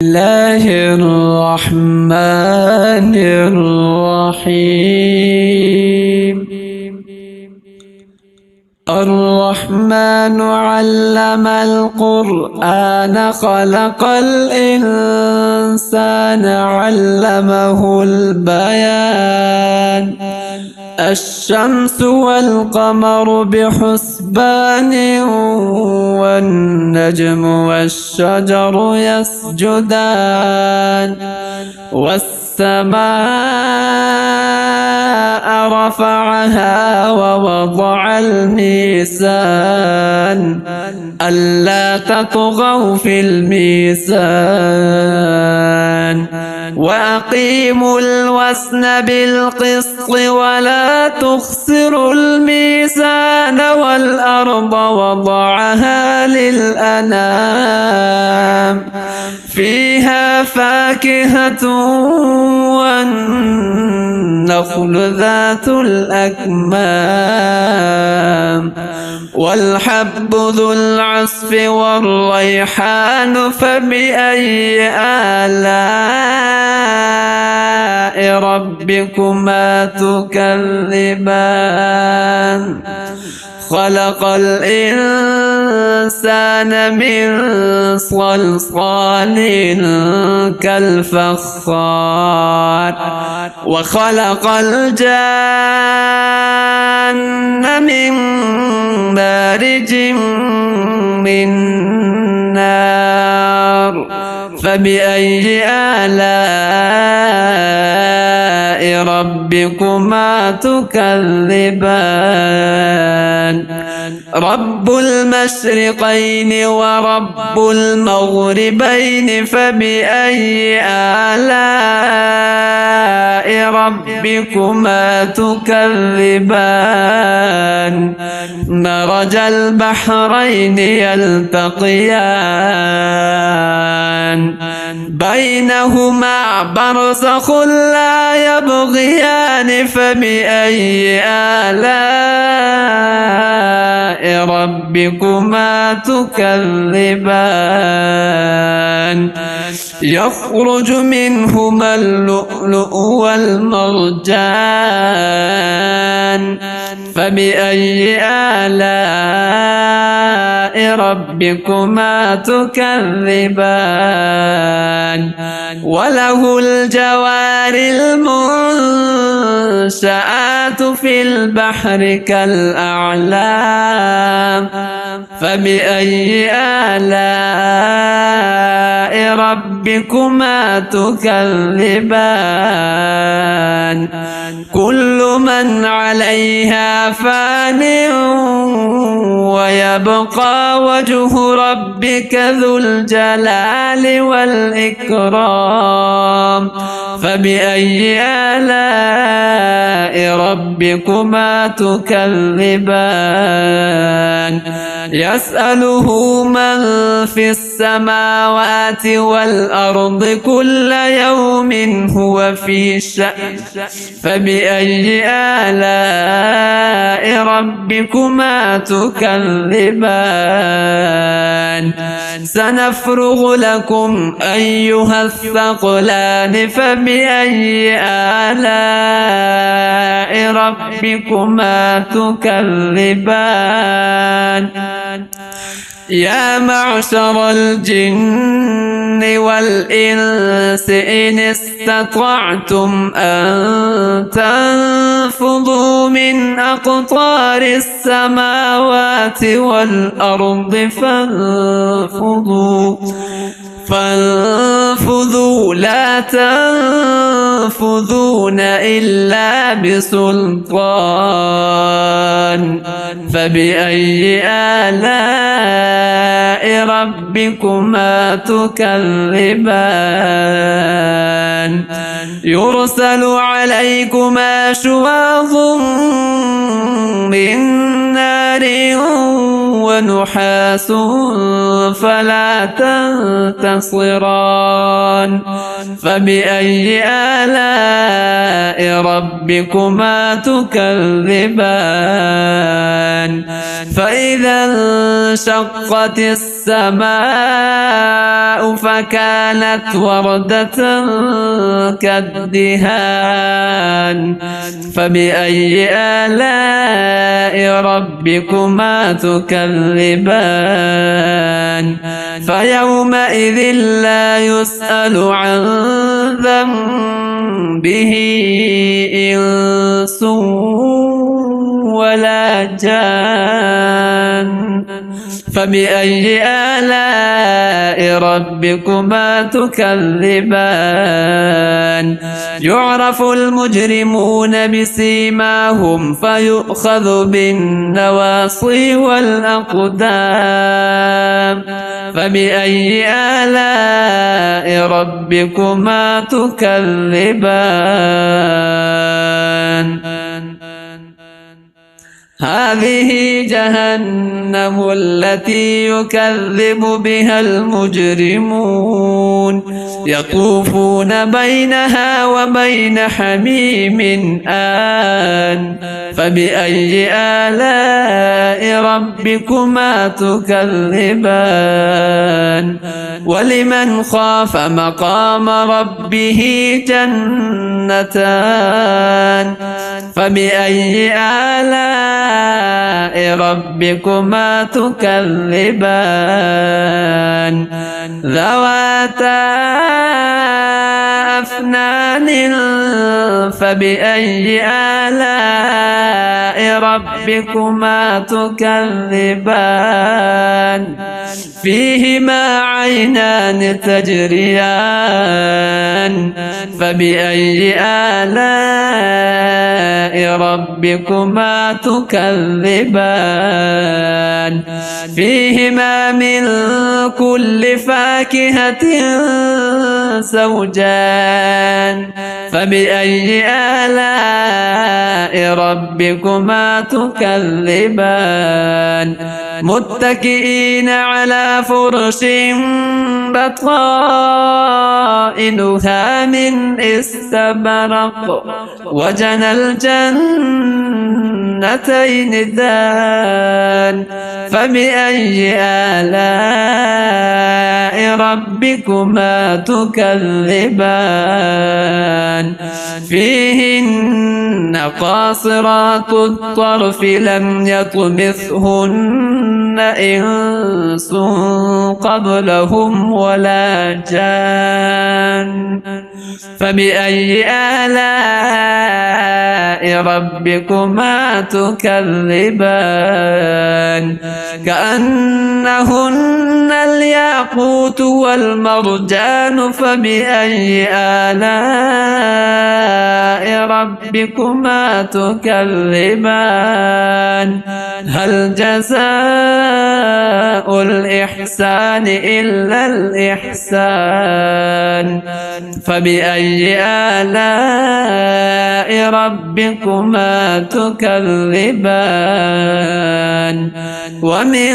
الله الرحمن الرحيم. الرحمن علم القرآن خلق الإنسان علمه البيان. الشمس والقمر بحسبان والنجم والشجر يسجدان والسماء رفعها ووضع الميزان ألا تطغوا في الميزان وأقيموا الوزن بالقسط ولا تخسروا الميزان والأرض وضعها للأنام فيها فاكهة والنخل ذات الأكمام والحب ذو العصف والريحان فبأي آلاء ربكما تكذبان. خلق الإنسان من صلصال كالفخار وخلق الجان من مارج من نار فبأي آلاء ربكما تكذبان. رب المشرقين ورب المغربين فبأي آلاء ربكما تكذبان. مرج البحرين يلتقيان بينهما برزخ لا يبغيان فبأي آلاء ربكما تكذبان. يخرج منهما اللؤلؤ والمرجان فبأي آلاء ربكما تكذبان. وله الجوار المنشآت في البحر كالأعلام فبأي آلاء ربكما تكذبان. كل من عليها فان ويبقى وجه ربك ذو الجلال والإكرام فبأي آلاء ربكما تكذبان. يسأله من في السماوات والأرض كل يوم هو في شأن فبأي آلاء ربكما تكذبان. سنفرغ لكم أيها الثقلان فبأي آلاء ربكما تكذبان. يا معشر الجن والإنس إن استطعتم أن تنفذوا من أقطار السماوات والأرض فانفذوا لا تنفذون إلا بسلطان فبأي آلاء ربكما تكذبان. يرسل عليكما شواظ من نار ونحاس فلا تنتصران فبأي آلاء ربكما تكذبان فإذا انشقت السماء فكانت وردة كالدهان فبأي آلاء ربكما تكذبان فيومئذ لا يسأل عن ذنبه إنس ولا جان فبأي آلاء ربكما تكذبان يعرف المجرمون بسيماهم فيؤخذ بالنواصي والأقدام فبأي آلاء ربكما تكذبان هذه جهنم التي يكذب بها المجرمون يطوفون بينها وبين حميم آن فبأي آلاء ربكما تكذبان ولمن خاف مقام ربه جنتان فبأي آلاء ربكما تكذبان ذواتا أفنان فبأي آلاء ربكما تكذبان فيهما عينان تجريان فبأي آلاء ربكما تكذبان فيهما من كل فاكهة زوجان فبأي آلاء ربكما تكذبان متكئين على فرش بطائنها من استبرق وجنى الجنتين دان فبأي آلاء ربكما تكذبان فيهن قاصرات الطرف لم يطمثهن إنس قبلهم ولا جان فبأي آلاء ربكما تكذبان كأنهن الياقوت والمرجان فبأي آلاء ربكما تكذبان هل جزاء الإحسان إلا الإحسان فبأي آلاء ربكما تكذبان ومن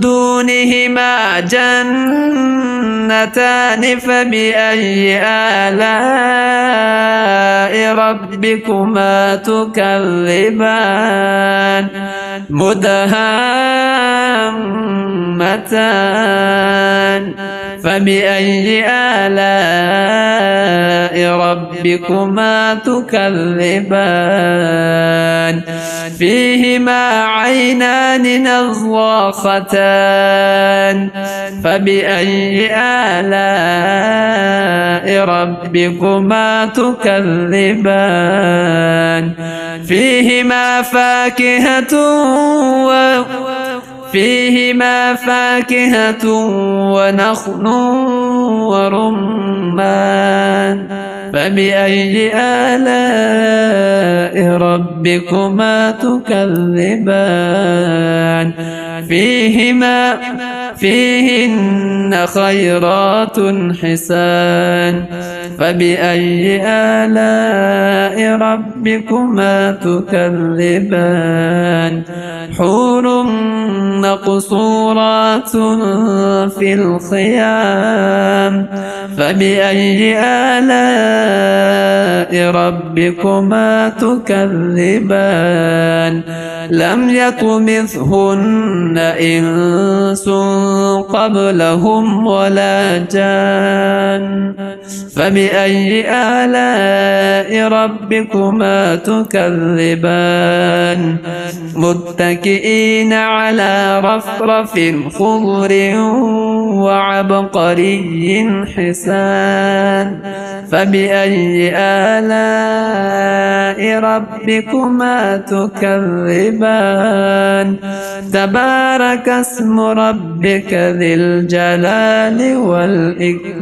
دونهما جنتان فبأي آلاء ربكما تكذبان مدهامتان فبأي آلاء ربكما تكذبان فيهما عينان نضاختان فبأي آلاء ربكما تكذبان فيهما فاكهة ونخل ورمان فبأي آلاء ربكما تكذبان فيهن خيرات حسان فبأي آلاء ربكما تكذبان حور مقصورات في الخيام فبأي آلاء ربكما تكذبان لم يطمثهن إنس قبلهم ولا جان فبأي آلاء ربكما تكذبان متكئين على رفرف خضر وعبقري حسان فبأي آلاء ربكما تكذبان تبارك اسم ربك ذي الجلال والإكرام